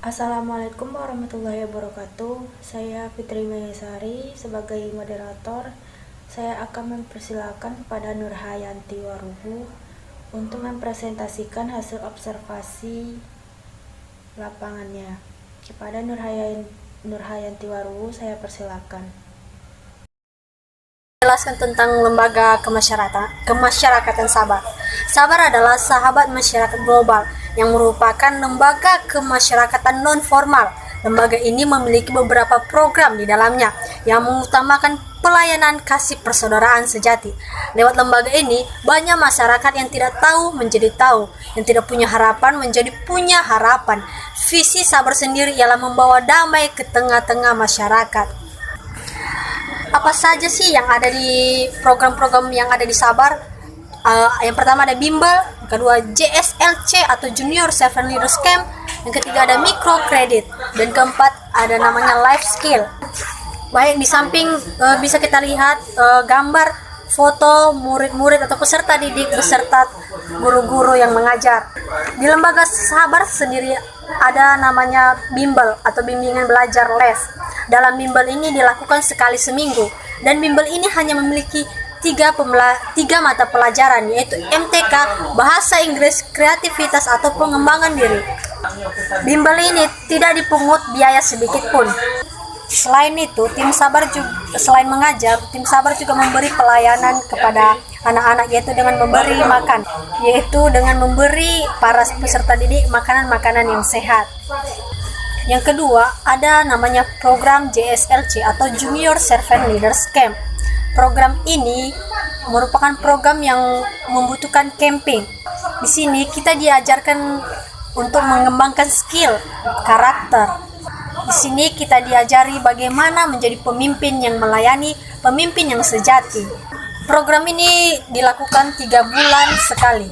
Assalamualaikum warahmatullahi wabarakatuh. Saya Fitri Mayasari sebagai moderator. Saya akan mempersilakan kepada Nurhayanti Waruhu untuk mempresentasikan hasil observasi lapangannya. Kepada Nurhayanti Waruhu, saya persilakan. Jelaskan tentang lembaga kemasyarakatan Sabar. Sabar adalah sahabat masyarakat global yang merupakan lembaga kemasyarakatan non-formal. Lembaga ini memiliki beberapa program di dalamnya yang mengutamakan pelayanan kasih persaudaraan sejati. Lewat lembaga ini, banyak masyarakat yang tidak tahu menjadi tahu, yang tidak punya harapan menjadi punya harapan. Visi Sabar sendiri ialah membawa damai ke tengah-tengah masyarakat. Apa saja sih yang ada di program-program yang ada di Sabar? Yang pertama ada bimbel, yang kedua JSLC atau Junior Servant Leaders Camp, yang ketiga ada microcredit, dan keempat ada namanya life skill. Baik, di samping bisa kita lihat gambar foto murid-murid atau peserta didik beserta guru-guru yang mengajar. Di lembaga Sabar sendiri ada namanya bimbel atau bimbingan belajar les. Dalam bimbel ini dilakukan sekali seminggu, dan bimbel ini hanya memiliki tiga mata pelajaran, yaitu MTK, Bahasa Inggris, Kreativitas atau Pengembangan Diri. Bimbel ini tidak dipungut biaya sedikit pun. Selain itu, selain mengajar, tim Sabar juga memberi pelayanan kepada anak-anak, yaitu dengan memberi makan, yaitu dengan memberi para peserta didik makanan-makanan yang sehat. Yang kedua, ada namanya program JSLC atau Junior Servant Leaders Camp. Program ini merupakan program yang membutuhkan camping. Di sini kita diajarkan untuk mengembangkan skill, karakter. Di sini kita diajari bagaimana menjadi pemimpin yang melayani, pemimpin yang sejati. Program ini dilakukan 3 bulan sekali.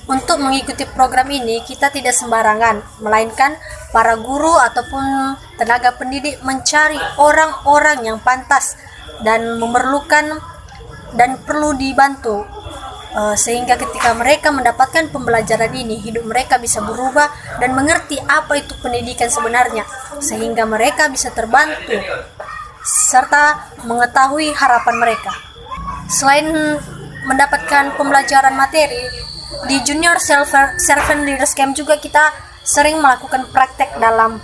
Untuk mengikuti program ini, kita tidak sembarangan, melainkan para guru ataupun tenaga pendidik mencari orang-orang yang pantas dan memerlukan dan perlu dibantu, sehingga ketika mereka mendapatkan pembelajaran ini, hidup mereka bisa berubah dan mengerti apa itu pendidikan sebenarnya, sehingga mereka bisa terbantu serta mengetahui harapan mereka. Selain mendapatkan pembelajaran materi, di Junior Servant Leaders Camp juga kita sering melakukan praktek dalam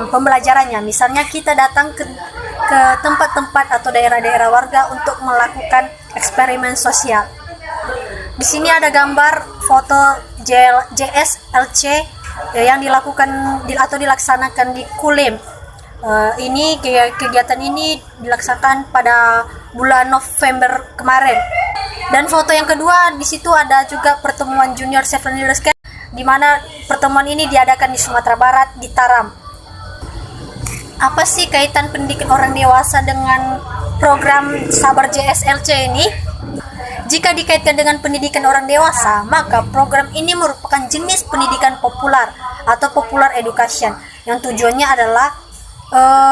pembelajarannya. Misalnya kita datang ke tempat-tempat atau daerah-daerah warga untuk melakukan eksperimen sosial. Di sini ada gambar foto JSLC yang dilaksanakan di Kulim. Kegiatan ini dilaksanakan pada bulan November kemarin. Dan foto yang kedua, di situ ada juga pertemuan Junior Servant Leaders Camp, di mana pertemuan ini diadakan di Sumatera Barat, di Taram. Apa sih kaitan pendidikan orang dewasa dengan program Sabar JSLC ini? Jika dikaitkan dengan pendidikan orang dewasa, maka program ini merupakan jenis pendidikan populer atau popular education, yang tujuannya adalah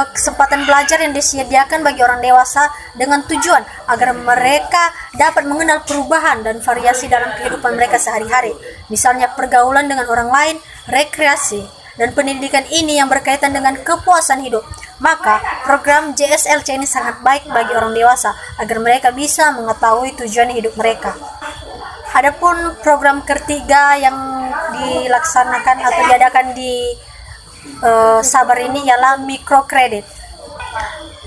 kesempatan belajar yang disediakan bagi orang dewasa dengan tujuan agar mereka dapat mengenal perubahan dan variasi dalam kehidupan mereka sehari-hari, misalnya pergaulan dengan orang lain, rekreasi, dan pendidikan ini yang berkaitan dengan kepuasan hidup. Maka program JSLC ini sangat baik bagi orang dewasa agar mereka bisa mengetahui tujuan hidup mereka. Adapun program ketiga yang dilaksanakan atau diadakan di Sabar ini ialah microcredit.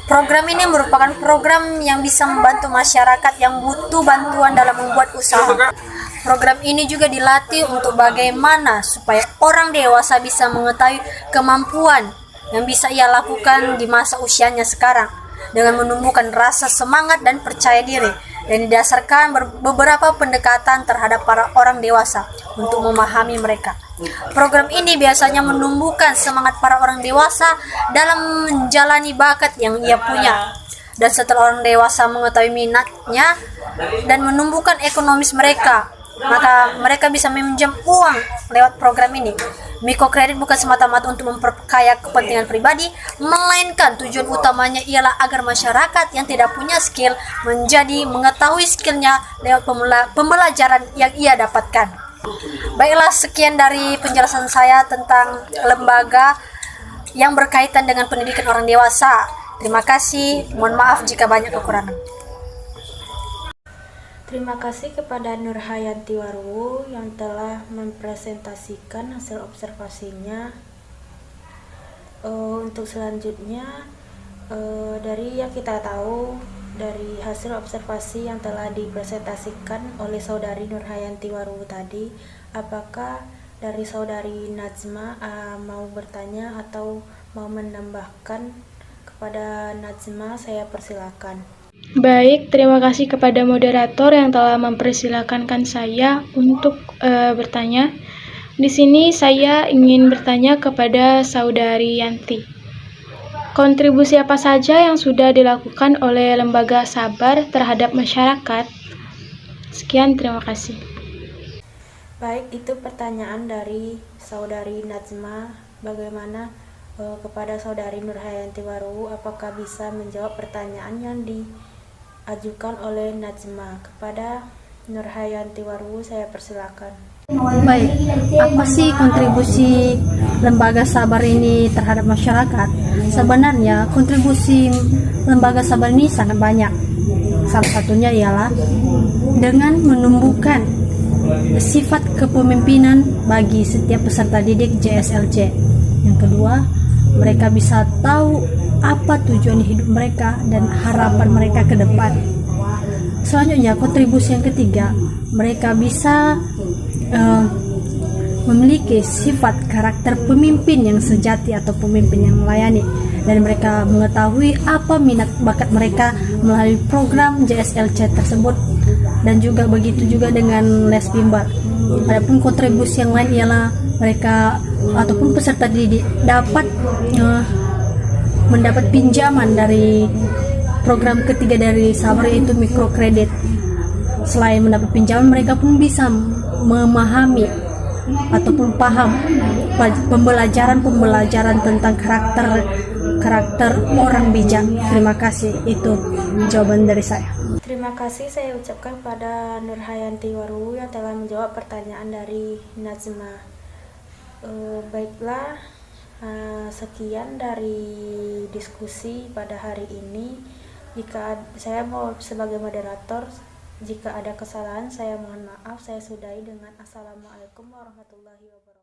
Program ini merupakan program yang bisa membantu masyarakat yang butuh bantuan dalam membuat usaha. Program ini juga dilatih untuk bagaimana supaya orang dewasa bisa mengetahui kemampuan yang bisa ia lakukan di masa usianya sekarang, dengan menumbuhkan rasa semangat dan percaya diri, dan didasarkan beberapa pendekatan terhadap para orang dewasa untuk memahami mereka. Program ini biasanya menumbuhkan semangat para orang dewasa dalam menjalani bakat yang ia punya, dan setelah orang dewasa mengetahui minatnya dan menumbuhkan ekonomis mereka, maka mereka bisa meminjam uang lewat program ini. Microcredit bukan semata-mata untuk memperkaya kepentingan pribadi, melainkan tujuan utamanya ialah agar masyarakat yang tidak punya skill menjadi mengetahui skillnya lewat pembelajaran yang ia dapatkan. Baiklah, sekian dari penjelasan saya tentang lembaga yang berkaitan dengan pendidikan orang dewasa. Terima kasih, mohon maaf jika banyak kekurangan. Terima kasih kepada Nurhayanti Waruwu yang telah mempresentasikan hasil observasinya. Untuk selanjutnya, dari yang kita tahu dari hasil observasi yang telah dipresentasikan oleh saudari Nurhayanti Waruwu tadi, apakah dari saudari Najma mau bertanya atau mau menambahkan? Kepada Najma, saya persilakan. Baik, terima kasih kepada moderator yang telah mempersilakan saya untuk bertanya. Di sini saya ingin bertanya kepada saudari Yanti. Kontribusi apa saja yang sudah dilakukan oleh Lembaga Sabar terhadap masyarakat? Sekian, terima kasih. Baik, itu pertanyaan dari saudari Najma. Bagaimana kepada saudari Nurhayanti Waruwu, apakah bisa menjawab pertanyaan yang diajukan oleh Najma? Kepada Nurhayanti Waruwu, saya persilakan. Baik, apa sih kontribusi Lembaga Sabar ini terhadap masyarakat? Sebenarnya kontribusi Lembaga Sabar ini sangat banyak. Salah satunya ialah dengan menumbuhkan sifat kepemimpinan bagi setiap peserta didik JSLC. Yang kedua, mereka bisa tahu apa tujuan hidup mereka dan harapan mereka ke depan. Selanjutnya, kontribusi yang ketiga, mereka bisa memiliki sifat karakter pemimpin yang sejati atau pemimpin yang melayani, dan mereka mengetahui apa minat bakat mereka melalui program JSLC tersebut, dan juga begitu juga dengan les bimbel. Adapun kontribusi yang lain ialah mereka ataupun peserta didik dapat mendapat pinjaman dari program ketiga dari Sabar, yaitu mikrokredit. Selain mendapat pinjaman, mereka pun bisa memahami ataupun paham pembelajaran tentang karakter orang bijak. Terima kasih, itu jawaban dari saya. Terima kasih saya ucapkan pada Nurhayanti Waruwu yang telah menjawab pertanyaan dari Najma. Baiklah, sekian dari diskusi pada hari ini. Jika saya mau sebagai moderator, jika ada kesalahan saya mohon maaf. Saya sudahi dengan Assalamualaikum warahmatullahi wabarakatuh.